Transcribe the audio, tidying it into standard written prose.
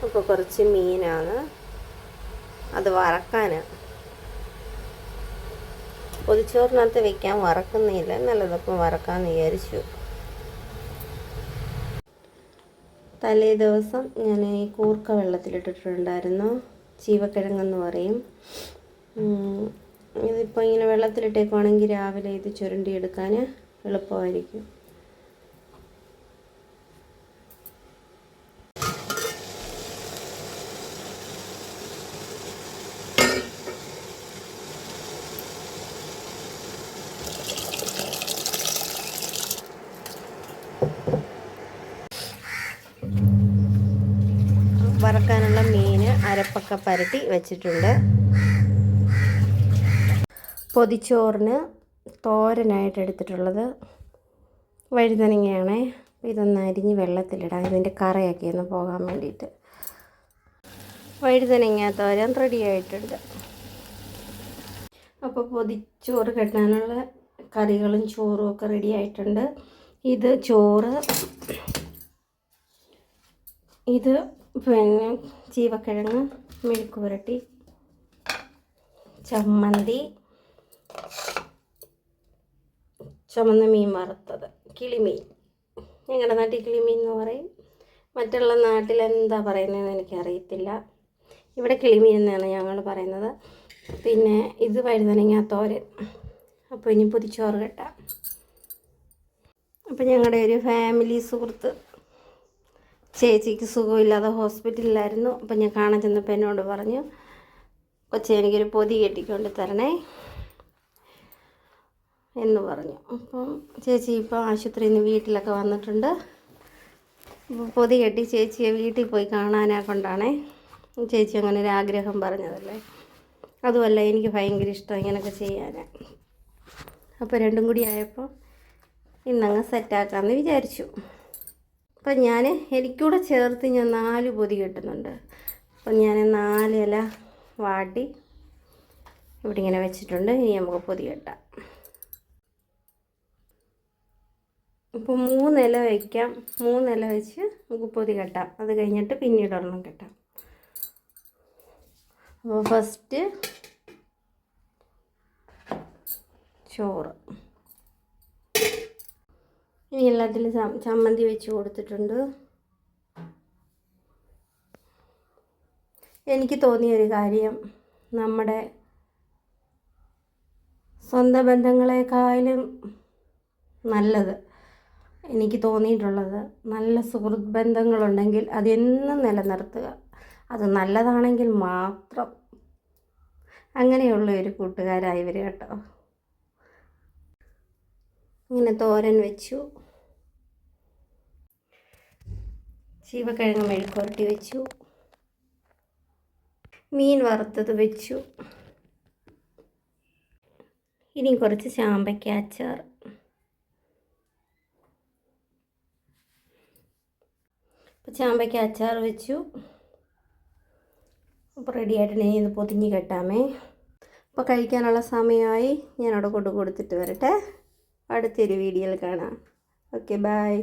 അപ്പോൾ കുറച്ച് മീനാണ്, അത് വറക്കാൻ. പൊതിച്ചോറിനകത്ത് വെക്കാൻ വറക്കുന്നില്ല, നല്ലതൊപ്പം വറക്കാമെന്ന് വിചാരിച്ചു. തലേ ദിവസം ഞാൻ ഈ കൂർക്ക വെള്ളത്തിലിട്ടിട്ടുണ്ടായിരുന്നു. ചീവക്കിഴങ്ങെന്ന് പറയും. ഇതിപ്പോൾ ഇങ്ങനെ വെള്ളത്തിലിട്ടേക്കുവാണെങ്കിൽ രാവിലെ ഇത് ചുരണ്ടിയെടുക്കാൻ എളുപ്പമായിരിക്കും. വറക്കാനുള്ള മീൻ അരപ്പൊക്കെ പരട്ടി വെച്ചിട്ടുണ്ട്. പൊതിച്ചോറിന് തോരനായിട്ട് എടുത്തിട്ടുള്ളത് വഴുതനങ്ങയാണേ. ഇതൊന്ന് അരിഞ്ഞ് വെള്ളത്തിലിടാം, ഇതിൻ്റെ കറയൊക്കെ ഒന്ന് പോകാൻ വേണ്ടിയിട്ട്. വഴുതനങ്ങ തോരൻ റെഡി ആയിട്ടുണ്ട്. അപ്പോൾ പൊതിച്ചോറ് കെട്ടാനുള്ള കറികളും ചോറും ഒക്കെ റെഡി ആയിട്ടുണ്ട്. ഇത് ചോറ്, ഇത് പിന്നെ ചീവക്കിഴങ്ങ് മെഴുക്ക് പുരട്ടി, ചമ്മന്തി, ചുമന്ന മീൻ വറുത്തത്, കിളിമീൻ. ഞങ്ങളുടെ നാട്ടിൽ കിളിമീൻ എന്ന് പറയും, മറ്റുള്ള നാട്ടിൽ എന്താ പറയുന്നതെന്ന് എനിക്കറിയത്തില്ല. ഇവിടെ കിളിമീൻ എന്നാണ് ഞങ്ങൾ പറയുന്നത്. പിന്നെ ഇത് വഴുതനങ്ങ തോരൻ. അപ്പോൾ ഇനി പൊതിച്ചോറ് കെട്ടാം. അപ്പോൾ ഞങ്ങളുടെ ഒരു ഫാമിലി സുഹൃത്ത്, ചേച്ചിക്ക് സുഖമില്ലാതെ ഹോസ്പിറ്റലിലായിരുന്നു. അപ്പം ഞാൻ കാണാൻ ചെന്നപ്പോൾ എന്നോട് പറഞ്ഞു, കൊച്ചേ എനിക്കൊരു പൊതി കെട്ടിക്കൊണ്ട് തരണേ എന്ന് പറഞ്ഞു. അപ്പം ചേച്ചി ഇപ്പോൾ ആശുപത്രിയിൽ നിന്ന് വീട്ടിലൊക്കെ വന്നിട്ടുണ്ട്. അപ്പോൾ പൊതി കെട്ടി ചേച്ചിയെ വീട്ടിൽ പോയി കാണാനെ കൊണ്ടാണേ. ചേച്ചി അങ്ങനെ ഒരു ആഗ്രഹം പറഞ്ഞതല്ലേ. അതുമല്ല, എനിക്ക് ഭയങ്കര ഇഷ്ടം ഇങ്ങനെയൊക്കെ ചെയ്യാൻ. അപ്പോൾ രണ്ടും കൂടി ആയപ്പോൾ ഇന്നങ്ങ് സെറ്റാക്കാമെന്ന് വിചാരിച്ചു. അപ്പം എനിക്കൂടെ ചേർത്ത് ഞാൻ 4 പൊതി കെട്ടുന്നുണ്ട്. അപ്പം ഞാൻ 4 ഇല വാട്ടി ഇവിടെ ഇങ്ങനെ വെച്ചിട്ടുണ്ട്. ഇനി നമുക്ക് പൊതി കെട്ടാം. ഇപ്പോൾ 3 ഇല വയ്ക്കാം. 3 ഇല വെച്ച് നമുക്ക് പൊതി കെട്ടാം. അത് കഴിഞ്ഞിട്ട് പിന്നീട് ഒരെണ്ണം കെട്ടാം. അപ്പോൾ ഫസ്റ്റ് ചോറ്. ഇനി എല്ലാത്തിലും ചമ്മന്തി വെച്ച് കൊടുത്തിട്ടുണ്ട്. എനിക്ക് തോന്നിയൊരു കാര്യം, നമ്മുടെ സ്വന്തം ബന്ധങ്ങളെക്കാളും നല്ലത് എനിക്ക് തോന്നിയിട്ടുള്ളത്, നല്ല സുഹൃത്ത് ബന്ധങ്ങളുണ്ടെങ്കിൽ അതെന്നും നിലനിർത്തുക. അത് നല്ലതാണെങ്കിൽ മാത്രം. അങ്ങനെയുള്ള ഒരു കൂട്ടുകാരായി വരിക കേട്ടോ. ഇങ്ങനെ തോരൻ വെച്ചു, ചീവക്കിഴങ്ങ് മെഴുക്ക് പുരട്ടി വെച്ചു, മീൻ വറുത്തത് വെച്ചു. ഇനി കുറച്ച് ചാമ്പയ്ക്ക അച്ചാർ. അപ്പോൾ ചാമ്പയ്ക്ക അച്ചാർ വെച്ചു. അപ്പോൾ റെഡി ആയിട്ടുണ്ടെങ്കിൽ ഇത് പൊതിഞ്ഞ് കെട്ടാമേ. അപ്പോൾ കഴിക്കാനുള്ള സമയമായി. ഞാനവിടെ കൊടുത്തിട്ട് വരട്ടെ. അടുത്തൊരു വീഡിയോയിൽ കാണാം. Okay, by.